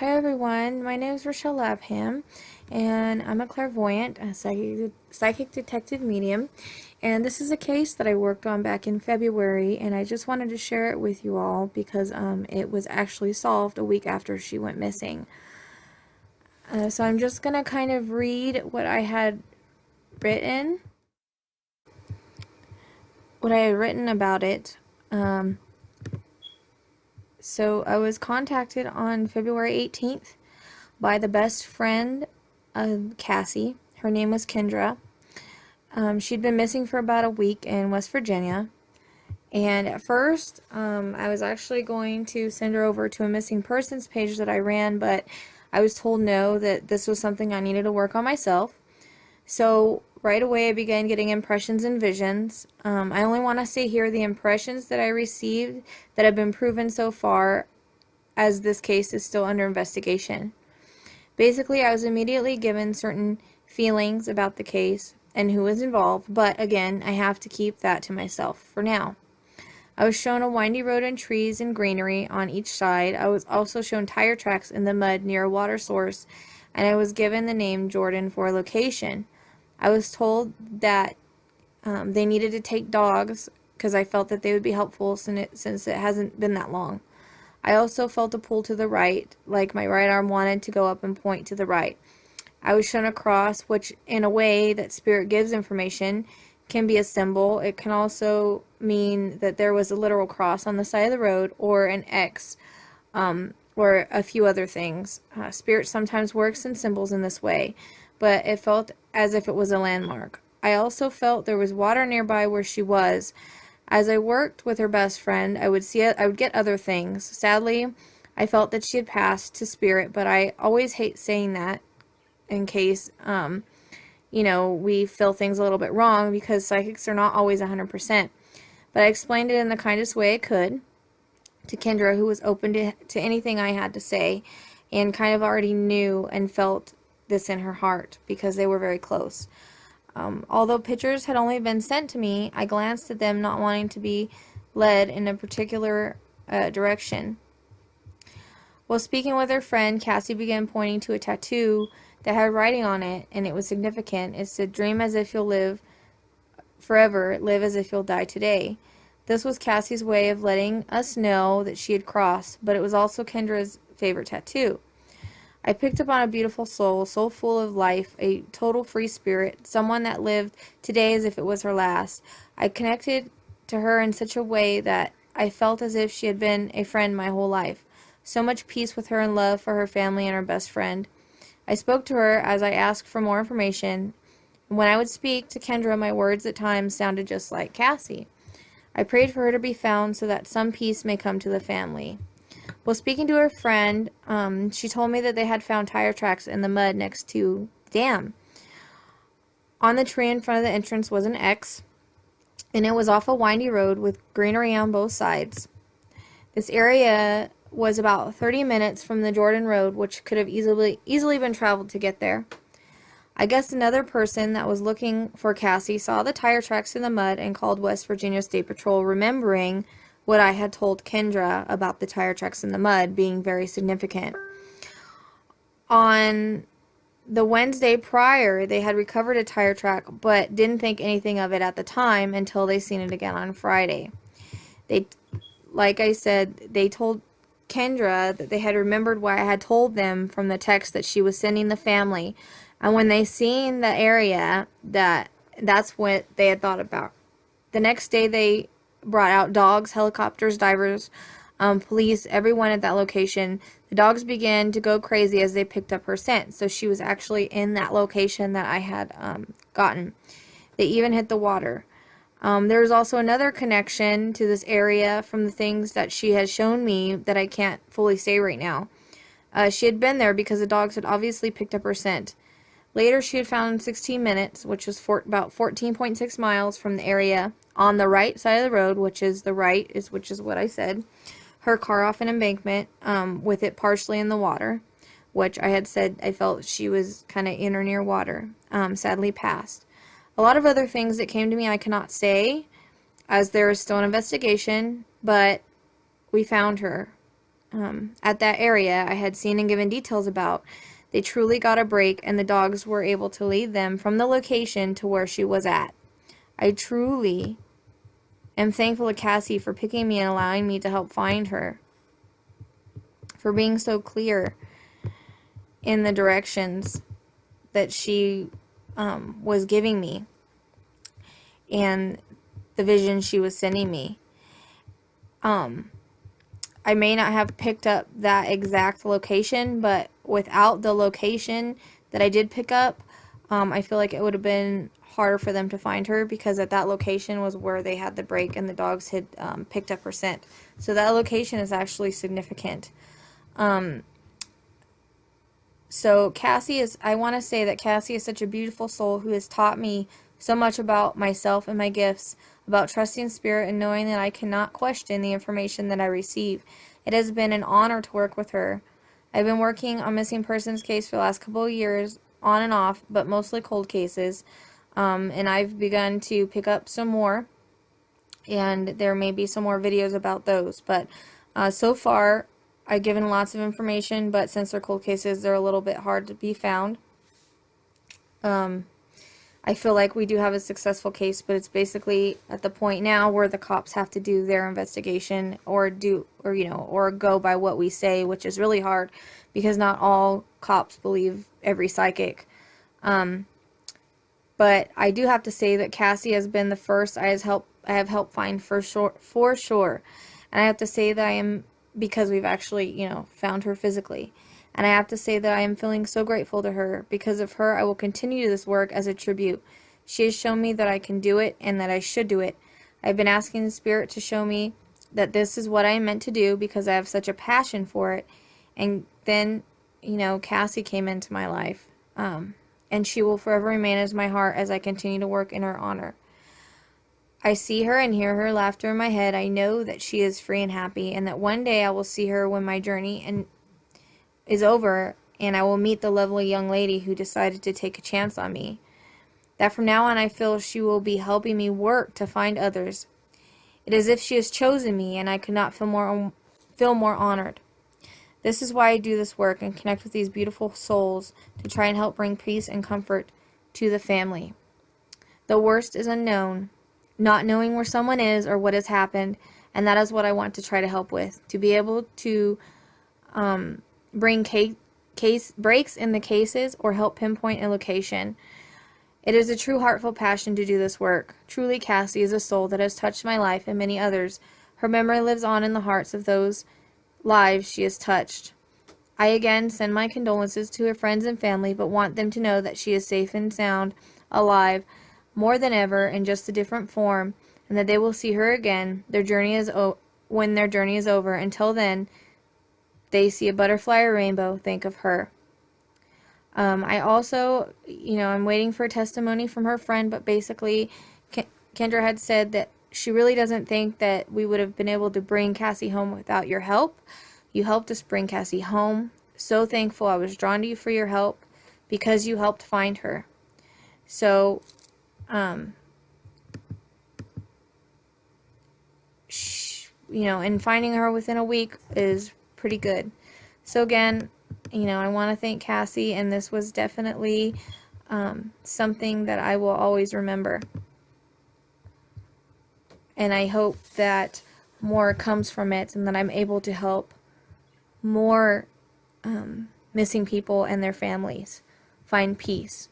Hi everyone, my name is Rochelle Labham, and I'm a clairvoyant, a psychic detective medium, and this is a case that I worked on back in February, and I just wanted to share it with you all because it was actually solved a week after she went missing. So I'm just going to kind of read what I had written, about it. So I was contacted on February 18th by the best friend of Cassie. Her name was Kendra. She'd been missing for about a week in West Virginia. And at first, I was actually going to send her over to a missing persons page that I ran, but I was told no, that this was something I needed to work on myself. So right away, I began getting impressions and visions. I only want to say here the impressions that I received that have been proven so far, as this case is still under investigation. Basically, I was immediately given certain feelings about the case and who was involved, but again, I have to keep that to myself for now. I was shown a windy road and trees and greenery on each side. I was also shown tire tracks in the mud near a water source, and I was given the name Jordan for a location. I was told that they needed to take dogs because I felt that they would be helpful since it hasn't been that long. I also felt a pull to the right, like my right arm wanted to go up and point to the right. I was shown a cross, which in a way that spirit gives information can be a symbol. It can also mean that there was a literal cross on the side of the road, or an X, or a few other things. Spirit sometimes works in symbols in this way, but it felt as if it was a landmark. I also felt there was water nearby where she was. As I worked with her best friend, I would get other things. Sadly, I felt that she had passed to spirit, but I always hate saying that in case, we feel things a little bit wrong, because psychics are not always 100%. But I explained it in the kindest way I could to Kendra, who was open to anything I had to say, and kind of already knew and felt this in her heart because they were very close. Although pictures had only been sent to me, I glanced at them, not wanting to be led in a particular direction. While speaking with her friend, Cassie began pointing to a tattoo that had writing on it, and it was significant. It said, "Dream as if you'll live forever, live as if you'll die today." This was Cassie's way of letting us know that she had crossed, but it was also Kendra's favorite tattoo. I picked up on a beautiful soul full of life, a total free spirit, someone that lived today as if it was her last. I connected to her in such a way that I felt as if she had been a friend my whole life. So much peace with her and love for her family and her best friend. I spoke to her as I asked for more information. When I would speak to Kendra, my words at times sounded just like Cassie. I prayed for her to be found so that some peace may come to the family. While speaking to her friend, she told me that they had found tire tracks in the mud next to the dam. On the tree in front of the entrance was an X, and it was off a windy road with greenery on both sides. This area was about 30 minutes from the Jordan Road, which could have easily been traveled to get there. I guess another person that was looking for Cassie saw the tire tracks in the mud and called West Virginia State Patrol, remembering what I had told Kendra about the tire tracks in the mud being very significant. On the Wednesday prior, they had recovered a tire track, but didn't think anything of it at the time until they seen it again on Friday. Like I said, they told Kendra that they had remembered what I had told them from the text that she was sending the family. And when they seen the area, that's what they had thought about. The next day, they brought out dogs, helicopters, divers, police, everyone at that location. The dogs began to go crazy as they picked up her scent. So she was actually in that location that I had gotten. They even hit the water. There was also another connection to this area from the things that she has shown me that I can't fully say right now. She had been there because the dogs had obviously picked up her scent. Later, she had found 16 minutes, which was about 14.6 miles from the area, on the right side of the road, which is what I said, her car off an embankment, with it partially in the water, which I had said I felt she was kind of in or near water, sadly passed. A lot of other things that came to me I cannot say, as there is still an investigation, but we found her. at that area I had seen and given details about. They truly got a break, and the dogs were able to lead them from the location to where she was at. I truly am thankful to Cassie for picking me and allowing me to help find her, for being so clear in the directions that she was giving me and the vision she was sending me. I may not have picked up that exact location, but without the location that I did pick up, I feel like it would have been harder for them to find her, because at that location was where they had the break and the dogs had picked up her scent. So that location is actually significant. So Cassie is, I want to say that Cassie is such a beautiful soul who has taught me so much about myself and my gifts, about trusting spirit and knowing that I cannot question the information that I receive. It has been an honor to work with her. I've been working on missing persons case for the last couple of years, on and off, but mostly cold cases. And I've begun to pick up some more, and there may be some more videos about those. But so far, I've given lots of information, but since they're cold cases, they're a little bit hard to be found. I feel like we do have a successful case, but it's basically at the point now where the cops have to do their investigation, or go by what we say, which is really hard because not all cops believe every psychic. But I do have to say that Cassie has been the first I have helped find for sure. And I have to say that I am, because we've actually, found her physically. And I have to say that I am feeling so grateful to her. Because of her, I will continue this work as a tribute. She has shown me that I can do it and that I should do it. I've been asking the Spirit to show me that this is what I am meant to do, because I have such a passion for it. And then, Cassie came into my life. And she will forever remain as my heart as I continue to work in her honor. I see her and hear her laughter in my head. I know that she is free and happy, and that one day I will see her when my journey is over, and I will meet the lovely young lady who decided to take a chance on me. That from now on I feel she will be helping me work to find others. It is as if she has chosen me, and I could not feel more honored. This is why I do this work and connect with these beautiful souls, to try and help bring peace and comfort to the family. The worst is unknown, not knowing where someone is or what has happened, and that is what I want to try to help with, to be able to bring case breaks in the cases or help pinpoint a location. It is a true heartfelt passion to do this work. Truly, Cassie is a soul that has touched my life and many others. Her memory lives on in the hearts of those lives she has touched. I again send my condolences to her friends and family, but want them to know that she is safe and sound, alive, more than ever, in just a different form, and that they will see her again. When their journey is over. Until then, they see a butterfly or rainbow, think of her. I also, I'm waiting for a testimony from her friend, but basically, Kendra had said that she really doesn't think that we would have been able to bring Cassie home without your help. You helped us bring Cassie home. So thankful. I was drawn to you for your help, because you helped find her. So, and finding her within a week is pretty good. So again, I want to thank Cassie, and this was definitely something that I will always remember. And I hope that more comes from it, and that I'm able to help more missing people and their families find peace.